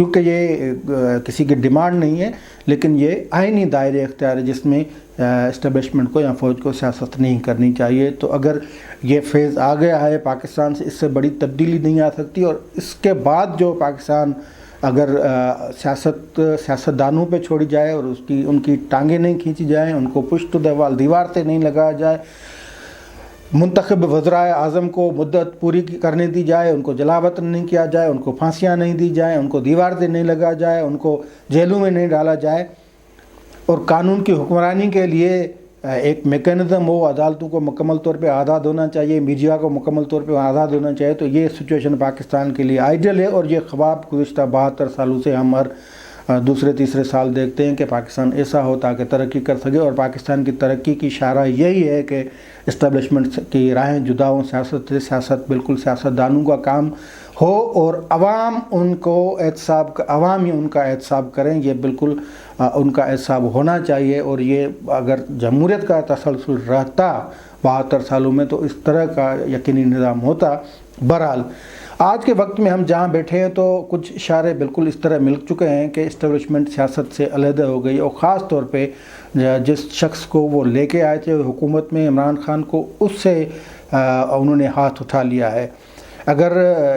کیونکہ یہ کسی کی ڈیمانڈ نہیں ہے، لیکن یہ آئینی دائرے اختیار ہے جس میں اسٹیبلشمنٹ کو یا فوج کو سیاست نہیں کرنی چاہیے۔ تو اگر یہ فیز آ گیا ہے پاکستان سے، اس سے بڑی تبدیلی نہیں آ سکتی، اور اس کے بعد جو پاکستان اگر سیاستدانوں پہ چھوڑی جائے اور ان کی ٹانگیں نہیں کھینچی جائیں، ان کو پشت دیوار سے نہیں لگایا جائے، منتخب وزرائے اعظم کو مدت پوری کرنے دی جائے، ان کو جلا وطن نہیں کیا جائے، ان کو پھانسیاں نہیں دی جائیں، ان کو دیوار سے نہیں لگا جائے، ان کو جیلوں میں نہیں ڈالا جائے، اور قانون کی حکمرانی کے لیے ایک میکینزم ہو، عدالتوں کو مکمل طور پہ آزاد ہونا چاہیے، میڈیا کو مکمل طور پہ آزاد ہونا چاہیے، تو یہ سچویشن پاکستان کے لیے آئیڈیل ہے۔ اور یہ خواب گزشتہ 72 سالوں سے ہم ہر دوسرے تیسرے سال دیکھتے ہیں کہ پاکستان ایسا ہو تاکہ ترقی کر سکے، اور پاکستان کی ترقی کی شرح یہی ہے کہ اسٹیبلشمنٹ کی راہیں جدا ہوں سیاست سے، سیاست بالکل سیاستدانوں کا کام ہو، اور عوام ہی ان کا احتساب کریں، یہ بالکل ان کا احتساب ہونا چاہیے۔ اور یہ اگر جمہوریت کا تسلسل رہتا 72 سالوں میں تو اس طرح کا یقینی نظام ہوتا۔ بہرحال آج کے وقت میں ہم جہاں بیٹھے ہیں تو کچھ اشارے بالکل اس طرح مل چکے ہیں کہ اسٹیبلشمنٹ سیاست سے علیحدہ ہو گئی، اور خاص طور پہ جس شخص کو وہ لے کے آئے تھے حکومت میں، عمران خان کو، اس سے انہوں نے ہاتھ اٹھا لیا ہے۔ اگر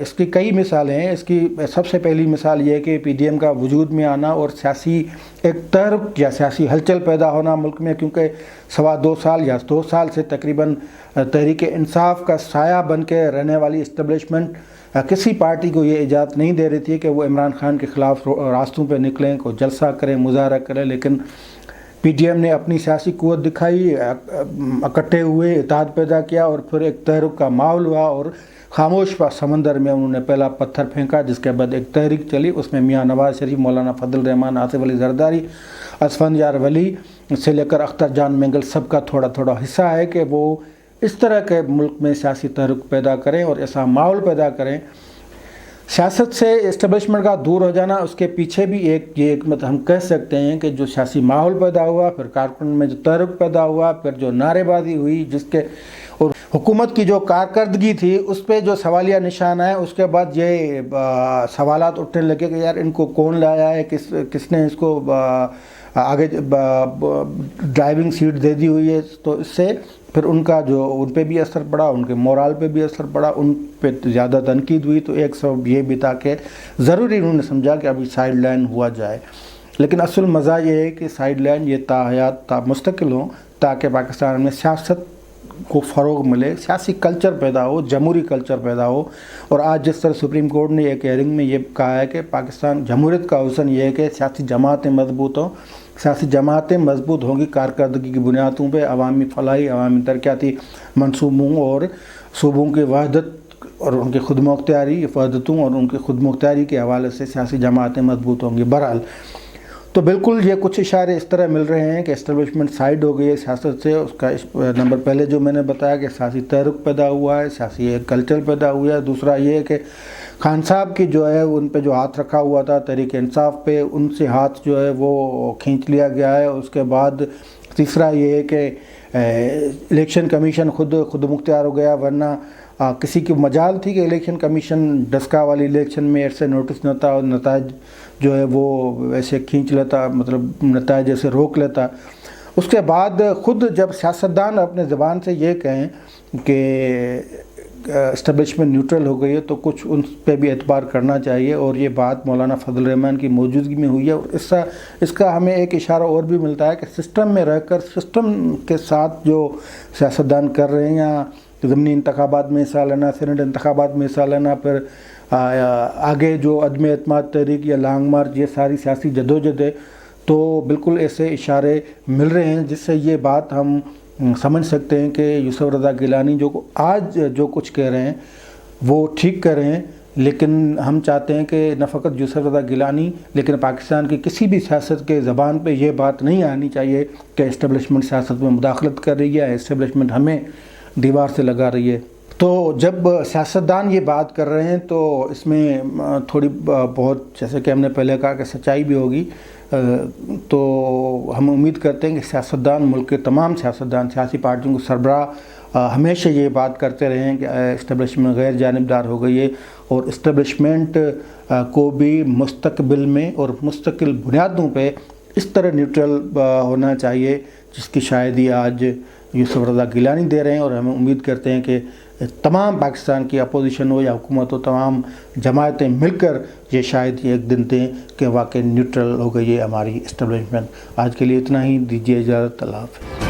اس کی کئی مثالیں ہیں، اس کی سب سے پہلی مثال یہ ہے کہ پی ڈی ایم کا وجود میں آنا اور سیاسی ایک تحرک یا سیاسی ہلچل پیدا ہونا ملک میں، کیونکہ 2.25 سال یا 2 سال سے تقریباً تحریک انصاف کا سایہ بن کے رہنے والی اسٹیبلشمنٹ کسی پارٹی کو یہ اجازت نہیں دے رہی تھی کہ وہ عمران خان کے خلاف راستوں پہ نکلیں، کوئی جلسہ کریں، مظاہرہ کریں، لیکن پی ڈی ایم نے اپنی سیاسی قوت دکھائی، اکٹھے ہوئے، اتحاد پیدا کیا، اور پھر ایک تحرک کا ماحول ہوا، اور خاموش سمندر میں انہوں نے پہلا پتھر پھینکا، جس کے بعد ایک تحریک چلی، اس میں میاں نواز شریف، مولانا فضل الرحمان، آصف علی زرداری، اسفندیار ولی سے لے کر اختر جان مینگل، سب کا تھوڑا تھوڑا حصہ ہے کہ وہ اس طرح کے ملک میں سیاسی تحرک پیدا کریں اور ایسا ماحول پیدا کریں۔ سیاست سے اسٹیبلشمنٹ کا دور ہو جانا، اس کے پیچھے بھی یہ ہم کہہ سکتے ہیں کہ جو سیاسی ماحول پیدا ہوا، پھر کارکن میں جو تحرک پیدا ہوا، پھر جو نعرے بازی ہوئی، جس کے اور حکومت کی جو کارکردگی تھی اس پہ جو سوالیہ نشان آئے، اس کے بعد یہ سوالات اٹھنے لگے کہ یار ان کو کون لایا ہے، کس نے اس کو آگے ڈرائیونگ سیٹ دے دی ہوئی ہے، تو اس سے پھر ان پہ بھی اثر پڑا، ان کے مورال پہ بھی اثر پڑا، ان پہ زیادہ تنقید ہوئی، تو ایک سبب یہ بھی تھا کہ ضروری انہوں نے سمجھا کہ ابھی سائیڈ لائن ہوا جائے۔ لیکن اصل مزہ یہ ہے کہ سائیڈ لائن یہ تاحیات مستقل ہوں، تاکہ پاکستان میں سیاست کو فروغ ملے، سیاسی کلچر پیدا ہو، جمہوری کلچر پیدا ہو۔ اور آج جس طرح سپریم کورٹ نے ایک ہیئرنگ میں یہ کہا ہے کہ پاکستان جمہوریت کا حسن یہ ہے کہ سیاسی جماعتیں مضبوط ہوں، سیاسی جماعتیں مضبوط ہوں گی کارکردگی کی بنیادوں پہ، عوامی فلاحی، عوامی ترقیاتی منصوبوں اور صوبوں کی وحدت اور ان کی خود مختاری وحدتوں اور ان کی خود مختاری کے حوالے سے سیاسی جماعتیں مضبوط ہوں گی۔ بہرحال تو بالکل یہ کچھ اشارے اس طرح مل رہے ہیں کہ اسٹیبلشمنٹ سائیڈ ہو گئی ہے سیاست سے۔ اس کا نمبر پہلے جو میں نے بتایا کہ سیاسی تحرک پیدا ہوا ہے، سیاسی ایک کلچر پیدا ہوا ہے۔ دوسرا یہ ہے کہ خان صاحب کی جو ہے ان پہ جو ہاتھ رکھا ہوا تھا تحریک انصاف پہ، ان سے ہاتھ جو ہے وہ کھینچ لیا گیا ہے۔ اس کے بعد تیسرا یہ ہے کہ الیکشن کمیشن خود مختار ہو گیا، ورنہ کسی کی مجال تھی کہ الیکشن کمیشن ڈسکا والی الیکشن میں ایسے نوٹس نہ تھا اور نتائج جو ہے وہ ویسے کھینچ لیتا، مطلب نتائج ایسے روک لیتا۔ اس کے بعد خود جب سیاستدان اپنے زبان سے یہ کہیں کہ اسٹیبلشمنٹ نیوٹرل ہو گئی ہے تو کچھ ان پہ بھی اعتبار کرنا چاہیے، اور یہ بات مولانا فضل الرحمان کی موجودگی میں ہوئی ہے۔ اور اس کا ہمیں ایک اشارہ اور بھی ملتا ہے کہ سسٹم میں رہ کر سسٹم کے ساتھ جو سیاستدان کر رہے ہیں، یا ضمنی انتخابات میں حصہ لینا، سینٹ انتخابات میں حصہ لینا، پھر آگے جو عدم اعتماد تحریک یا لانگ مارچ، یہ ساری سیاسی جدوجہد ہے، تو بالکل ایسے اشارے مل رہے ہیں جس سے یہ بات ہم سمجھ سکتے ہیں کہ یوسف رضا گیلانی آج جو کچھ کہہ رہے ہیں وہ ٹھیک کہہ رہے ہیں، لیکن ہم چاہتے ہیں کہ نہ فقط یوسف رضا گیلانی لیکن پاکستان کی کسی بھی سیاست کے زبان پہ یہ بات نہیں آنی چاہیے کہ اسٹیبلشمنٹ سیاست میں مداخلت کر رہی ہے، اسٹیبلشمنٹ ہمیں دیوار سے لگا رہی ہے۔ تو جب سیاستدان یہ بات کر رہے ہیں تو اس میں تھوڑی بہت، جیسے کہ ہم نے پہلے کہا کہ سچائی بھی ہوگی، تو ہم امید کرتے ہیں کہ سیاستدان، ملک کے تمام سیاستدان، سیاسی پارٹیوں کو سربراہ ہمیشہ یہ بات کرتے رہے ہیں کہ اسٹیبلشمنٹ غیر جانبدار ہو گئی ہے، اور اسٹیبلشمنٹ کو بھی مستقبل میں اور مستقل بنیادوں پہ اس طرح نیوٹرل ہونا چاہیے جس کی شاہدی آج یوسف رضا گیلانی دے رہے ہیں، اور ہم امید کرتے ہیں کہ تمام پاکستان کی اپوزیشن ہو یا حکومت ہو، تمام جماعتیں مل کر یہ شاید ایک دن دیں کہ واقعی نیوٹرل ہو گئی ہے ہماری اسٹیبلشمنٹ۔ آج کے لیے اتنا ہی، دیجیے اجازت، اللہ حافظ۔